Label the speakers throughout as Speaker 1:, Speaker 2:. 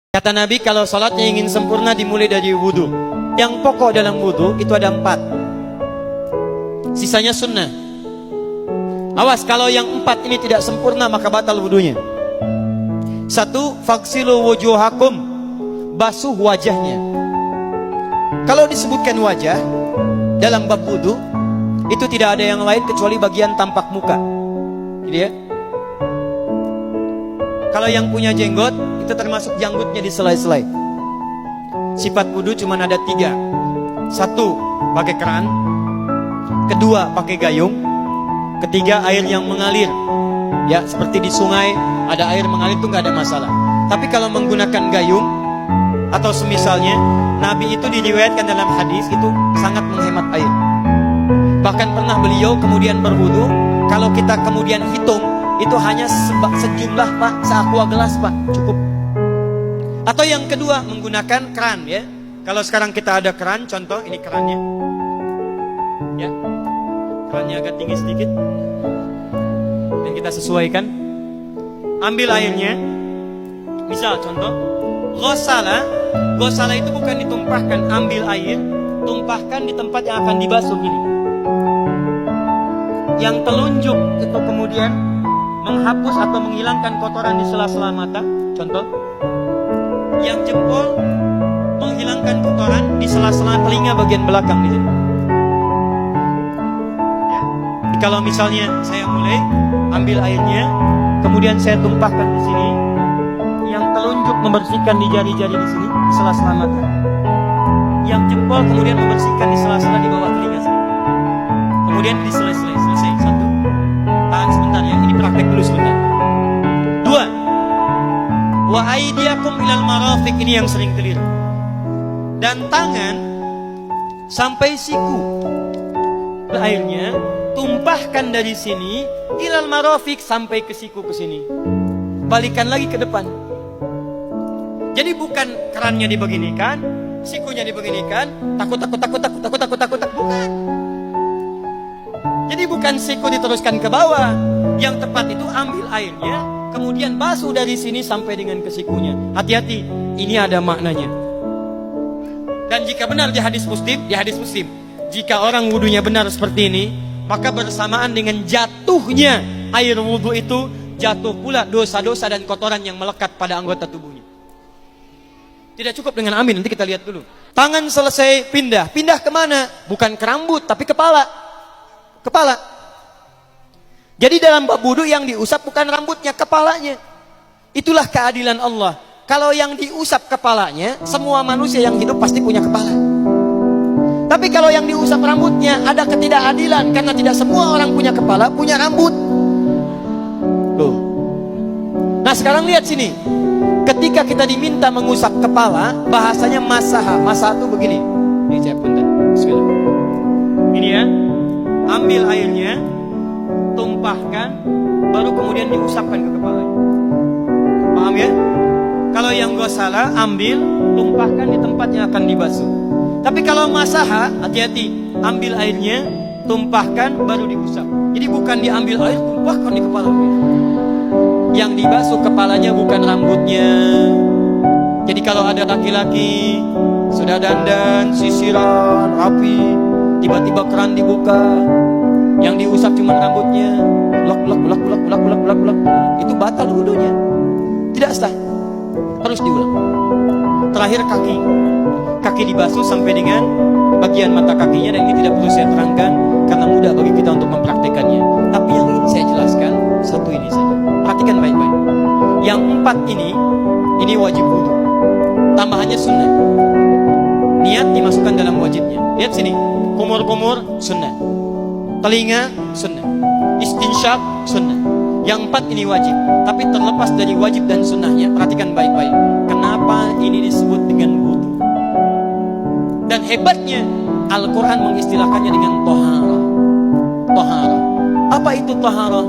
Speaker 1: Kata Nabi, kalau salatnya ingin sempurna dimulai dari wudhu. Yang pokok dalam wudhu itu ada 4. Sisanya sunnah. Awas, kalau yang 4 ini tidak sempurna maka batal wudhunya. 1. Faksilu wujuhakum, basuh wajahnya. Kalau disebutkan wajah dalam bab wudhu, itu tidak ada yang lain kecuali bagian tampak muka. Gitu ya. Kalau yang punya jenggot, itu termasuk janggutnya di selai-selai. Sifat wudhu cuma ada 3. 1, pakai keran. 2, pakai gayung. 3, air yang mengalir. Ya, seperti di sungai ada air mengalir itu nggak ada masalah. Tapi kalau menggunakan gayung atau semisalnya, Nabi itu diriwayatkan dalam hadis itu sangat menghemat air. Bahkan pernah beliau kemudian berwudhu, kalau kita kemudian hitung, itu hanya sejumlah Pak, seaqua gelas Pak, cukup. Atau yang kedua, menggunakan keran ya. Kalau sekarang kita ada keran, contoh ini kerannya. Ya. Kerannya agak tinggi sedikit. Dan kita sesuaikan. Ambil airnya. Misal contoh, ghosala. Ghosala itu bukan ditumpahkan, ambil air, tumpahkan di tempat yang akan dibasuh ini. Yang telunjuk itu kemudian menghapus atau menghilangkan kotoran di sela-sela mata, contoh. Yang jempol menghilangkan kotoran di sela-sela telinga bagian belakang di sini. Ya. Kalau misalnya saya mulai ambil airnya, kemudian saya tumpahkan di sini. Yang telunjuk membersihkan di jari-jari di sini, di sela-sela mata. Yang jempol kemudian membersihkan di sela-sela di bawah telinga sini. Kemudian di selesai. 1. Tahan sebentar ya, ini praktek dulu sebentar. 2. Wa aidiakum ilal marafiq, ini yang sering keliru. Dan tangan sampai siku. Airnya tumpahkan dari sini ilal marafiq sampai ke siku ke sini. Balikan lagi ke depan. Jadi bukan kerannya dibeginikan, sikunya dibeginikan, takut bukan. Jadi bukan siku diteruskan ke bawah. Yang tepat itu ambil airnya, kemudian basuh dari sini sampai dengan ke sikunya. Hati-hati, ini ada maknanya. Dan jika benar di hadis Muslim, jika orang wudunya benar seperti ini, maka bersamaan dengan jatuhnya air wudu itu, jatuh pula dosa-dosa dan kotoran yang melekat pada anggota tubuhnya. Tidak cukup dengan amin, nanti kita lihat dulu. Tangan selesai pindah kemana? Bukan ke rambut, tapi kepala. Jadi dalam bab wudu yang diusap bukan rambutnya, kepalanya. Itulah keadilan Allah. Kalau yang diusap kepalanya, semua manusia yang hidup pasti punya kepala. Tapi kalau yang diusap rambutnya, ada ketidakadilan karena tidak semua orang punya kepala, punya rambut. Tuh. Nah sekarang lihat sini. Ketika kita diminta mengusap kepala, bahasanya masaha. Masaha itu begini. Ini saya bentar. Bismillah. Ini ya. Ambil airnya, tumpahkan, baru kemudian diusapkan ke kepalanya. Paham ya? Kalau yang ghosala, ambil, tumpahkan di tempat yang akan dibasuh. Tapi kalau masaha, hati-hati. Ambil airnya, tumpahkan, baru diusap. Jadi bukan diambil air, tumpahkan di kepala. Yang dibasuh kepalanya bukan rambutnya. Jadi kalau ada laki-laki sudah dandan, sisiran, rapi, tiba-tiba keran dibuka, yang diusap cuma rambutnya, ulak, itu batal wudunya, tidak sah, harus diulang. Terakhir kaki dibasuh sampai dengan bagian mata kakinya, dan ini tidak perlu saya terangkan karena mudah bagi kita untuk mempraktekannya. Tapi yang ingin saya jelaskan satu ini saja, perhatikan baik-baik. Yang 4 ini wajib wudu, tambahannya sunnah. Niat dimasukkan dalam wajibnya. Lihat sini, kumur-kumur sunnah, telinga sunnah, istinsyak sunnah. Yang 4 ini wajib. Tapi terlepas dari wajib dan sunnahnya, perhatikan baik-baik. Kenapa ini disebut dengan wudu? Dan hebatnya Al-Quran mengistilahkannya dengan toharah. Toharah. Apa itu toharah?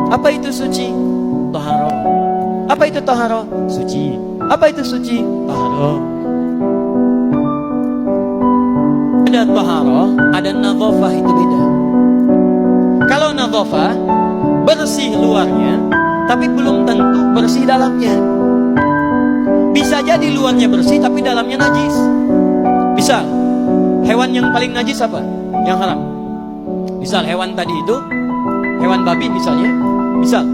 Speaker 1: Apa itu suci? Toharah. Apa itu toharah? Suci. Apa itu suci? Toharah. Ada taharah, ada nadhafah, itu beda. Kalau nadhafah bersih luarnya, tapi belum tentu bersih dalamnya. Bisa jadi luarnya bersih tapi dalamnya najis. Misal, hewan yang paling najis apa? Yang haram. Misal hewan tadi itu, hewan babi misalnya, misal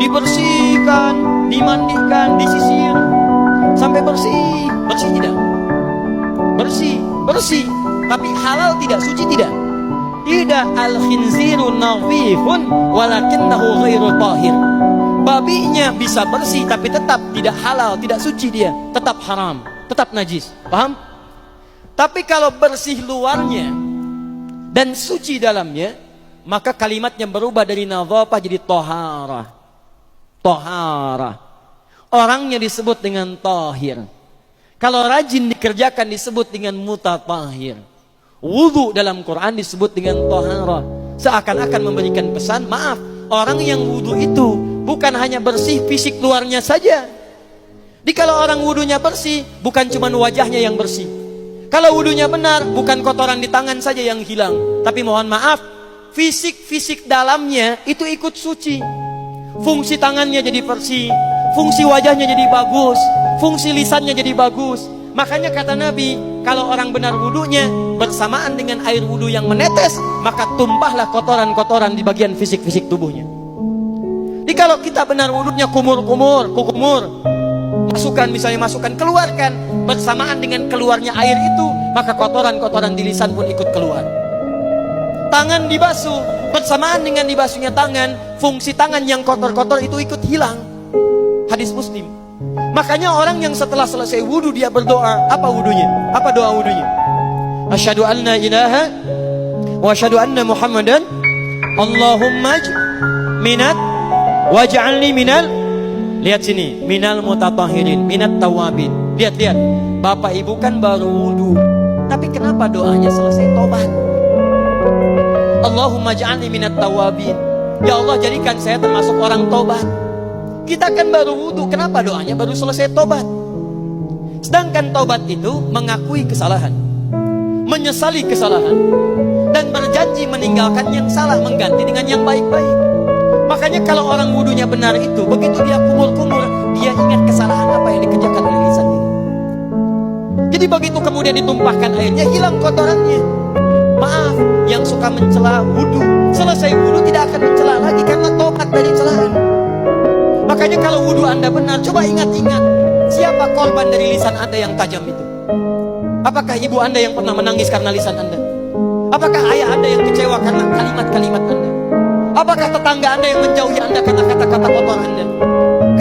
Speaker 1: dibersihkan, dimandikan, disisir sampai bersih. Bersih tidak? Bersih. Tapi halal tidak? Suci tidak? Tidak. Al-khinziru nadhifun walakinnahu ghairu tahir. Babinya bisa bersih tapi tetap tidak halal, tidak suci dia, tetap haram, tetap najis. Paham? Tapi kalau bersih luarnya dan suci dalamnya, maka kalimatnya berubah dari nadhafah jadi taharah. Taharah. Orangnya disebut dengan tahir. Kalau rajin dikerjakan disebut dengan mutatahhir. Wudu dalam Quran disebut dengan taharah. Seakan-akan memberikan pesan, maaf, orang yang wudu itu bukan hanya bersih fisik luarnya saja. Jadi kalau orang wudunya bersih, bukan cuma wajahnya yang bersih. Kalau wudunya benar, bukan kotoran di tangan saja yang hilang. Tapi mohon maaf, fisik dalamnya itu ikut suci. Fungsi tangannya jadi bersih, fungsi wajahnya jadi bagus, fungsi lisannya jadi bagus. Makanya kata Nabi, kalau orang benar wudunya bersamaan dengan air wudu yang menetes, maka tumpahlah kotoran-kotoran di bagian fisik-fisik tubuhnya. Jadi kalau kita benar wudunya kumur, masukkan, keluarkan, bersamaan dengan keluarnya air itu, maka kotoran-kotoran di lisan pun ikut keluar. Tangan dibasuh, bersamaan dengan dibasuhnya tangan, fungsi tangan yang kotor-kotor itu ikut hilang. Hadis Muslim. Makanya orang yang setelah selesai wudu dia berdoa, apa wudunya? Apa doa wudunya? Asyhadu an la ilaha wa asyhadu anna Muhammadan Allahumma minat waj'alni minal, lihat sini, minal mutatahhirin, minat tawabin. Lihat. Bapak Ibu kan baru wudu, tapi kenapa doanya selesai tobat? Allahumma ja'alni minat tawabin. Ya Allah, jadikan saya termasuk orang tobat. Kita kan baru wudu, kenapa doanya baru selesai tobat? Sedangkan tobat itu mengakui kesalahan, menyesali kesalahan, dan berjanji meninggalkan yang salah, mengganti dengan yang baik-baik. Makanya kalau orang wudunya benar itu, begitu dia kumur-kumur, dia ingat kesalahan apa yang dikerjakan oleh lisannya. Jadi begitu kemudian ditumpahkan airnya, hilang kotorannya. Maaf, yang suka mencela wudu, selesai wudu tidak akan mencela lagi karena tobat dari celaan. Makanya kalau wudu Anda benar, coba ingat-ingat, siapa korban dari lisan Anda yang tajam itu? Apakah ibu Anda yang pernah menangis karena lisan Anda? Apakah ayah Anda yang kecewa karena kalimat-kalimat Anda? Apakah tetangga Anda yang menjauhi Anda karena kata-kata kotor Anda?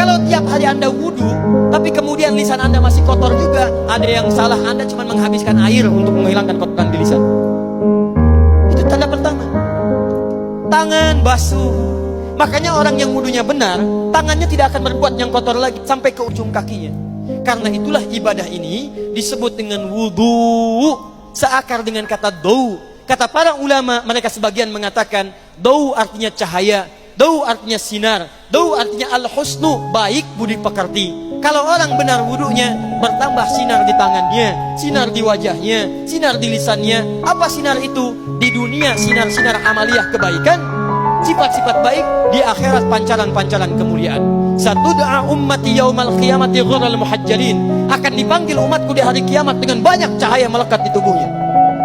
Speaker 1: Kalau tiap hari Anda wudu, tapi kemudian lisan Anda masih kotor juga, ada yang salah, Anda cuma menghabiskan air untuk menghilangkan kotoran di lisan. Itu tanda pertama. Tangan basuh. Makanya orang yang wudunya benar, tangannya tidak akan berbuat yang kotor lagi sampai ke ujung kakinya. Karena itulah ibadah ini disebut dengan wudu, seakar dengan kata dau. Kata para ulama, mereka sebagian mengatakan dau artinya cahaya, dau artinya sinar, dau artinya al-husnu, baik budi pekerti. Kalau orang benar wudunya, bertambah sinar di tangannya, sinar di wajahnya, sinar di lisannya. Apa sinar itu? Di dunia sinar-sinar amaliyah kebaikan, sifat-sifat baik, di akhirat pancaran-pancaran kemuliaan. Satud'a ummati yaumal qiyamati ghurral muhajjalin. Akan dipanggil umatku di hari kiamat dengan banyak cahaya melekat di tubuhnya.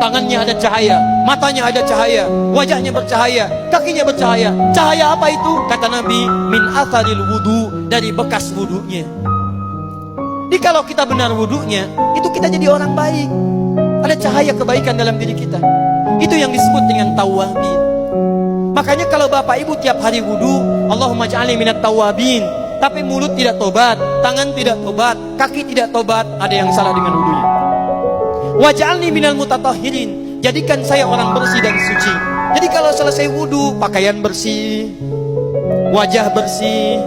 Speaker 1: Tangannya ada cahaya, matanya ada cahaya, wajahnya bercahaya, kakinya bercahaya. Cahaya apa itu? Kata Nabi, min atharil wudu, dari bekas wudunya. Jadi kalau kita benar wudunya, itu kita jadi orang baik. Ada cahaya kebaikan dalam diri kita. Itu yang disebut dengan tawabin. Makanya kalau bapak ibu tiap hari wudu, Allahumma ja'alni minat tawabin, tapi mulut tidak tobat, tangan tidak tobat, kaki tidak tobat, ada yang salah dengan wudunya. Waj'alni minal mutatahhirin, jadikan saya orang bersih dan suci. Jadi kalau selesai wudu, pakaian bersih, wajah bersih,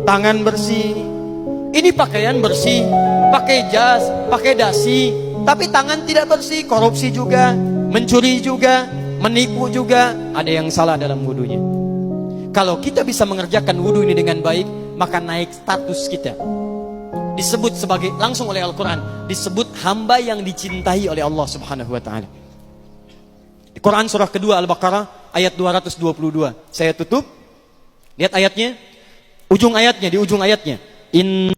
Speaker 1: tangan bersih. Ini pakaian bersih, pakai jas, pakai dasi, tapi tangan tidak bersih, korupsi juga, mencuri juga, menipu juga, ada yang salah dalam wudunya. Kalau kita bisa mengerjakan wudu ini dengan baik, maka naik status kita. Disebut sebagai, langsung oleh Al-Quran, disebut hamba yang dicintai oleh Allah Subhanahu wa ta'ala. Di Quran surah kedua Al-Baqarah ayat 222. Saya tutup. Lihat ayatnya. Di ujung ayatnya.